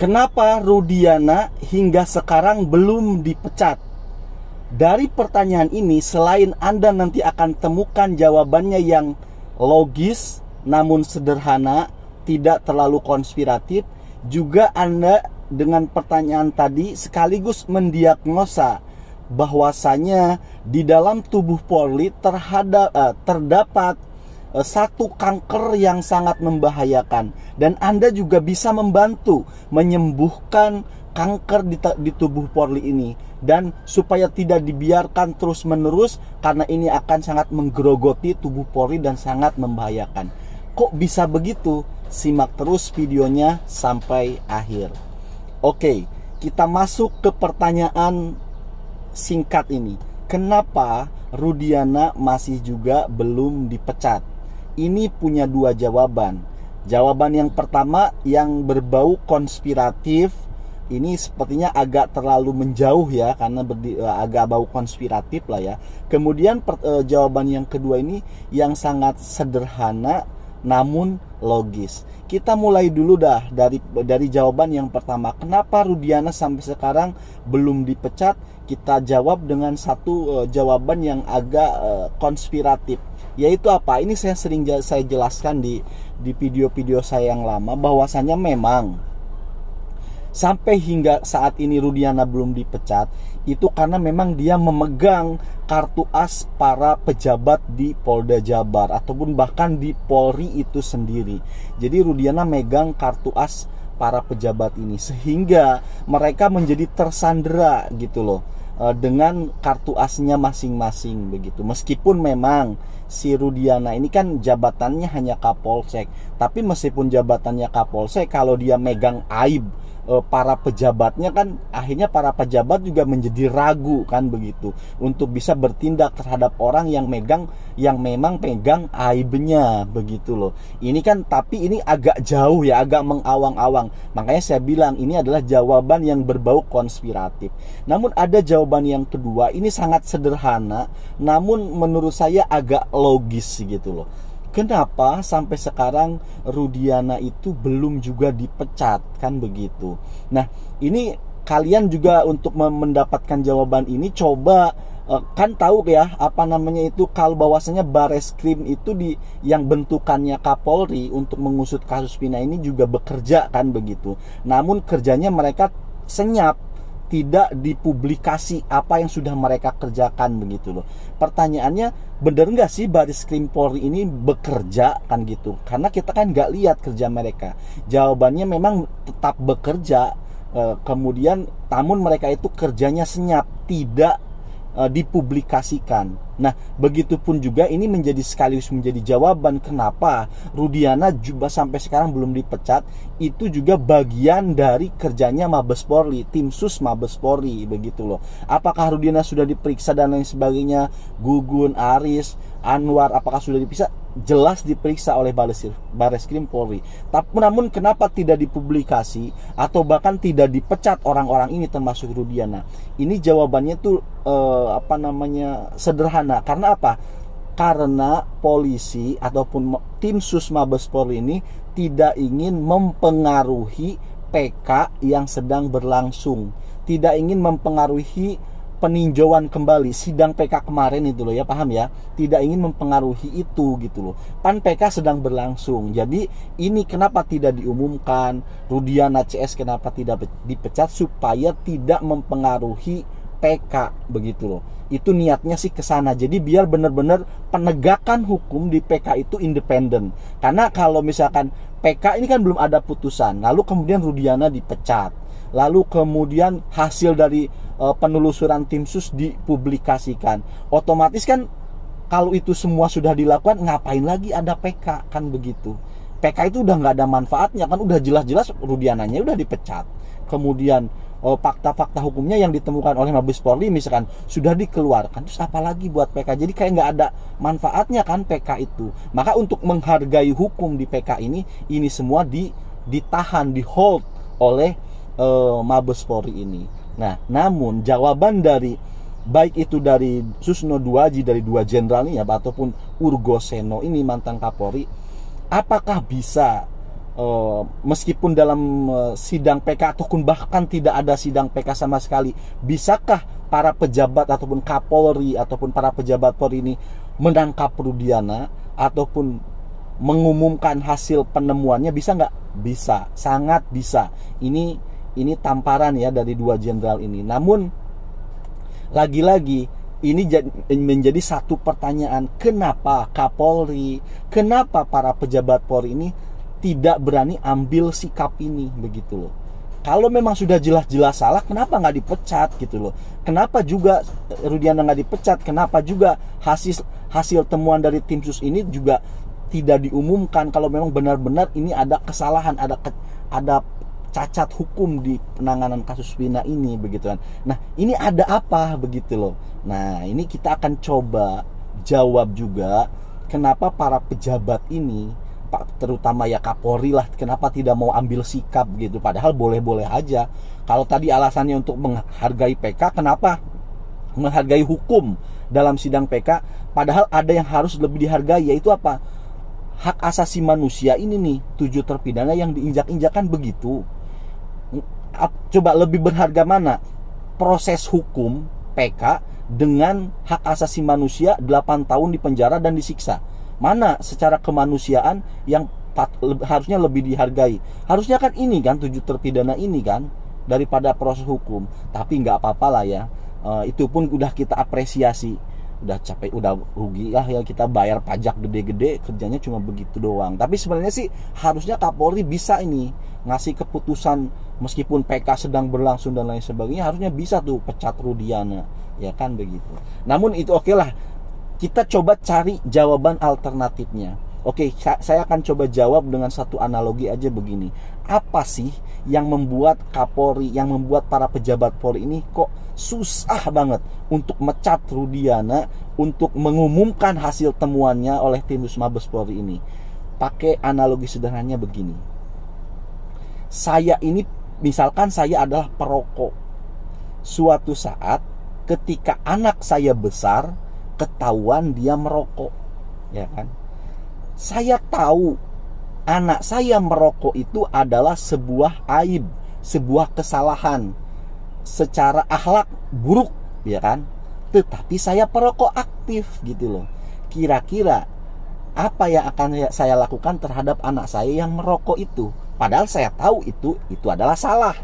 Kenapa Rudiana hingga sekarang belum dipecat? Dari pertanyaan ini, selain Anda nanti akan temukan jawabannya yang logis namun sederhana, tidak terlalu konspiratif, juga Anda dengan pertanyaan tadi sekaligus mendiagnosa bahwasanya di dalam tubuh Polri terdapat satu kanker yang sangat membahayakan, dan Anda juga bisa membantu menyembuhkan kanker di tubuh Polri ini, dan supaya tidak dibiarkan terus menerus karena ini akan sangat menggerogoti tubuh Polri dan sangat membahayakan. Kok bisa begitu? Simak terus videonya sampai akhir. Oke, kita masuk ke pertanyaan singkat ini. Kenapa Rudiana masih juga belum dipecat? Ini punya dua jawaban. Jawaban yang pertama yang berbau konspiratif, ini sepertinya agak terlalu menjauh ya, karena agak bau konspiratif lah ya. Kemudian jawaban yang kedua ini yang sangat sederhana namun logis. Kita mulai dulu dah dari jawaban yang pertama. Kenapa Rudiana sampai sekarang belum dipecat? Kita jawab dengan satu jawaban yang agak konspiratif. Yaitu apa? Ini saya jelaskan di video-video saya yang lama, bahwasanya memang sampai hingga saat ini Rudiana belum dipecat itu karena memang dia memegang kartu as para pejabat di Polda Jabar ataupun bahkan di Polri itu sendiri. Jadi Rudiana megang kartu as para pejabat ini sehingga mereka menjadi tersandera gitu loh dengan kartu asnya masing-masing begitu. Meskipun memang si Rudiana ini kan jabatannya hanya Kapolsek, tapi meskipun jabatannya Kapolsek, kalau dia megang aib para pejabatnya kan akhirnya para pejabat juga menjadi ragu kan begitu untuk bisa bertindak terhadap orang yang memang pegang aibnya begitu loh. Ini kan tapi ini agak jauh ya, agak mengawang-awang. Makanya saya bilang ini adalah jawaban yang berbau konspiratif. Namun ada jawaban yang kedua, ini sangat sederhana namun menurut saya agak logis gitu loh. Kenapa sampai sekarang Rudiana itu belum juga dipecat kan begitu. Nah ini kalian juga untuk mendapatkan jawaban ini coba kan tahu ya apa namanya itu, kalau bahwasanya Bareskrim itu yang bentukannya Kapolri untuk mengusut kasus Vina ini juga bekerja kan begitu. Namun kerjanya mereka senyap, tidak dipublikasi apa yang sudah mereka kerjakan begitu loh. Pertanyaannya, bener nggak sih Bareskrim Polri ini bekerja kan gitu? Karena kita kan nggak lihat kerja mereka. Jawabannya memang tetap bekerja, kemudian namun mereka itu kerjanya senyap, tidak dipublikasikan. Nah, begitupun juga ini sekaligus menjadi jawaban kenapa Rudiana juga sampai sekarang belum dipecat. Itu juga bagian dari kerjanya Mabes Polri, tim sus Mabes Polri begitu loh. Apakah Rudiana sudah diperiksa dan lain sebagainya? Gugun, Aris, Anwar, apakah sudah diperiksa? Jelas diperiksa oleh Bareskrim Polri. Tapi namun kenapa tidak dipublikasi atau bahkan tidak dipecat orang-orang ini termasuk Rudiana? Ini jawabannya tuh sederhana. Karena apa? Karena polisi ataupun tim sus Mabes Polri ini tidak ingin mempengaruhi PK yang sedang berlangsung, tidak ingin mempengaruhi peninjauan kembali sidang PK kemarin itu loh ya, paham ya? Tidak ingin mempengaruhi itu gitu loh. Pan PK sedang berlangsung. Jadi ini kenapa tidak diumumkan Rudiana CS kenapa tidak dipecat, supaya tidak mempengaruhi PK begitu loh. Itu niatnya sih ke sana. Jadi biar benar-benar penegakan hukum di PK itu independen. Karena kalau misalkan PK ini kan belum ada putusan, lalu kemudian Rudiana dipecat, lalu kemudian hasil dari penelusuran tim sus dipublikasikan, otomatis kan kalau itu semua sudah dilakukan, ngapain lagi ada PK kan begitu. PK itu udah nggak ada manfaatnya kan, udah jelas-jelas Rudiananya udah dipecat. Kemudian fakta-fakta hukumnya yang ditemukan oleh Mabes Polri misalkan sudah dikeluarkan, terus apalagi buat PK? Jadi kayak nggak ada manfaatnya kan PK itu. Maka untuk menghargai hukum di PK ini semua ditahan, di hold oleh Mabes Polri ini. Nah, namun jawaban dari baik itu dari Susno Duaji, dari dua jenderal ini ya, ataupun Urgoseno ini mantan Kapolri, apakah bisa meskipun dalam sidang PK ataupun bahkan tidak ada sidang PK sama sekali, bisakah para pejabat ataupun Kapolri ataupun para pejabat Polri ini menangkap Rudiana ataupun mengumumkan hasil penemuannya? Bisa nggak? Bisa, sangat bisa. Ini tamparan ya dari dua jenderal ini. Namun lagi-lagi ini menjadi satu pertanyaan, kenapa Kapolri, kenapa para pejabat Polri ini tidak berani ambil sikap ini, begitu loh. Kalau memang sudah jelas-jelas salah, kenapa nggak dipecat gitu loh? Kenapa juga Rudiana nggak dipecat? Kenapa juga hasil temuan dari tim sus ini juga tidak diumumkan kalau memang benar-benar ini ada kesalahan, ada cacat hukum di penanganan kasus Vina ini, begitu kan? Nah, ini ada apa, begitu loh. Nah, ini kita akan coba jawab juga kenapa para pejabat ini, terutama ya Kapolri lah, kenapa tidak mau ambil sikap gitu, padahal boleh-boleh aja. Kalau tadi alasannya untuk menghargai PK, kenapa menghargai hukum dalam sidang PK, padahal ada yang harus lebih dihargai, yaitu apa? Hak asasi manusia ini nih, 7 terpidana yang diinjak-injakan begitu. Coba lebih berharga mana? Proses hukum PK dengan hak asasi manusia 8 tahun di penjara dan disiksa. Mana secara kemanusiaan yang harusnya lebih dihargai? Harusnya kan ini kan, 7 terpidana ini kan, daripada proses hukum. Tapi nggak apa-apa lah ya, itu pun udah kita apresiasi. Udah capek, udah rugi lah ya, kita bayar pajak gede-gede, kerjanya cuma begitu doang. Tapi sebenarnya sih harusnya Kapolri bisa ini ngasih keputusan, meskipun PK sedang berlangsung dan lain sebagainya, harusnya bisa tuh pecat Rudiana, ya kan begitu. Namun itu oke lah, kita coba cari jawaban alternatifnya. Oke, saya akan coba jawab dengan satu analogi aja begini. Apa sih yang membuat Kapolri, yang membuat para pejabat Polri ini kok susah banget untuk mecat Rudiana, untuk mengumumkan hasil temuannya oleh tim Mabes Polri ini? Pakai analogi sederhananya begini. Saya ini, misalkan saya adalah perokok. Suatu saat ketika anak saya besar, ketahuan dia merokok, ya kan? Saya tahu anak saya merokok itu adalah sebuah aib, sebuah kesalahan, secara akhlak buruk, ya kan? Tetapi saya perokok aktif gitu loh. Kira-kira apa yang akan saya lakukan terhadap anak saya yang merokok itu? Padahal saya tahu itu adalah salah.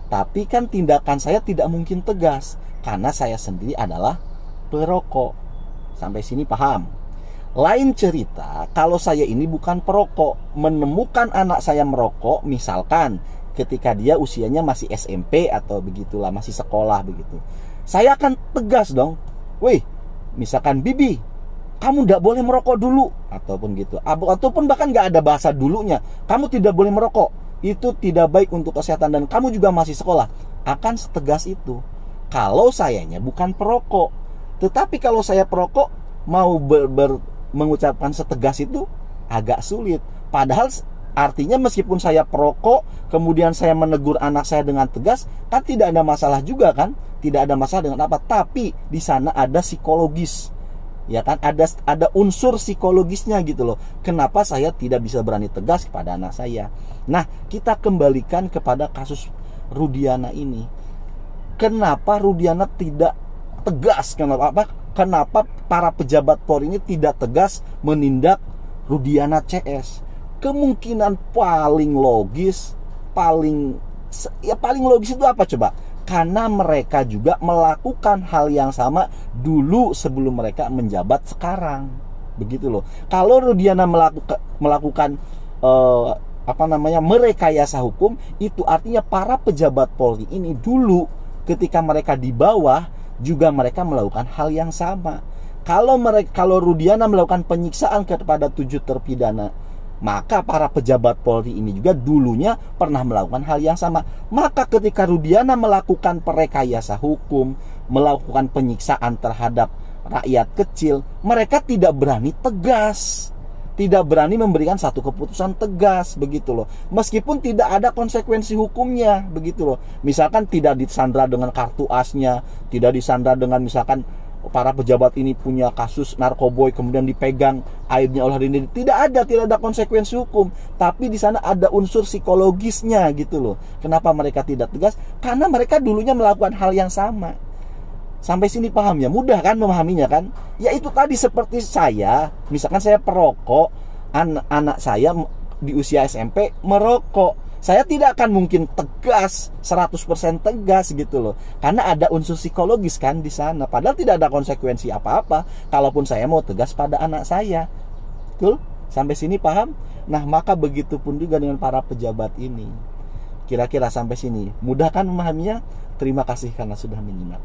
Tapi kan tindakan saya tidak mungkin tegas karena saya sendiri adalah perokok. Sampai sini paham? Lain cerita kalau saya ini bukan perokok, menemukan anak saya merokok, misalkan ketika dia usianya masih SMP atau begitulah, masih sekolah begitu. Saya akan tegas dong. Wih, misalkan Bibi, kamu tidak boleh merokok dulu, ataupun gitu. Ataupun bahkan nggak ada bahasa dulunya. Kamu tidak boleh merokok. Itu tidak baik untuk kesehatan dan kamu juga masih sekolah. Akan setegas itu. Kalau sayanya bukan perokok. Tetapi kalau saya perokok, mau mengucapkan setegas itu agak sulit. Padahal artinya meskipun saya perokok, kemudian saya menegur anak saya dengan tegas, kan tidak ada masalah juga kan? Tidak ada masalah dengan apa? Tapi di sana ada psikologis, ya kan? Ada unsur psikologisnya gitu loh. Kenapa saya tidak bisa berani tegas kepada anak saya? Nah, kita kembalikan kepada kasus Rudiana ini. Kenapa Rudiana tidak tegas? Kenapa para pejabat Polri ini tidak tegas menindak Rudiana CS? Kemungkinan paling logis itu apa coba? Karena mereka juga melakukan hal yang sama dulu sebelum mereka menjabat sekarang. Begitu loh. Kalau Rudiana melakukan merekayasa hukum, itu artinya para pejabat Polri ini dulu ketika mereka di bawah juga mereka melakukan hal yang sama. Kalau Rudiana melakukan penyiksaan kepada 7 terpidana, maka para pejabat Polri ini juga dulunya pernah melakukan hal yang sama. Maka ketika Rudiana melakukan perekayasa hukum, melakukan penyiksaan terhadap rakyat kecil, mereka tidak berani tegas, tidak berani memberikan satu keputusan tegas, begitu loh. Meskipun tidak ada konsekuensi hukumnya, begitu loh. Misalkan tidak disandra dengan kartu asnya, tidak disandra dengan misalkan para pejabat ini punya kasus narkoboy kemudian dipegang aibnya oleh ini. Tidak ada konsekuensi hukum, tapi di sana ada unsur psikologisnya gitu loh. Kenapa mereka tidak tegas? Karena mereka dulunya melakukan hal yang sama. Sampai sini paham ya? Mudah kan memahaminya kan? Ya itu tadi, seperti saya, misalkan saya perokok, anak saya di usia SMP merokok, saya tidak akan mungkin tegas 100% tegas gitu loh, karena ada unsur psikologis kan di sana. Padahal tidak ada konsekuensi apa-apa kalaupun saya mau tegas pada anak saya. Betul? Sampai sini paham? Nah, maka begitu pun juga dengan para pejabat ini. Kira-kira sampai sini mudah kan memahaminya? Terima kasih karena sudah menyimak.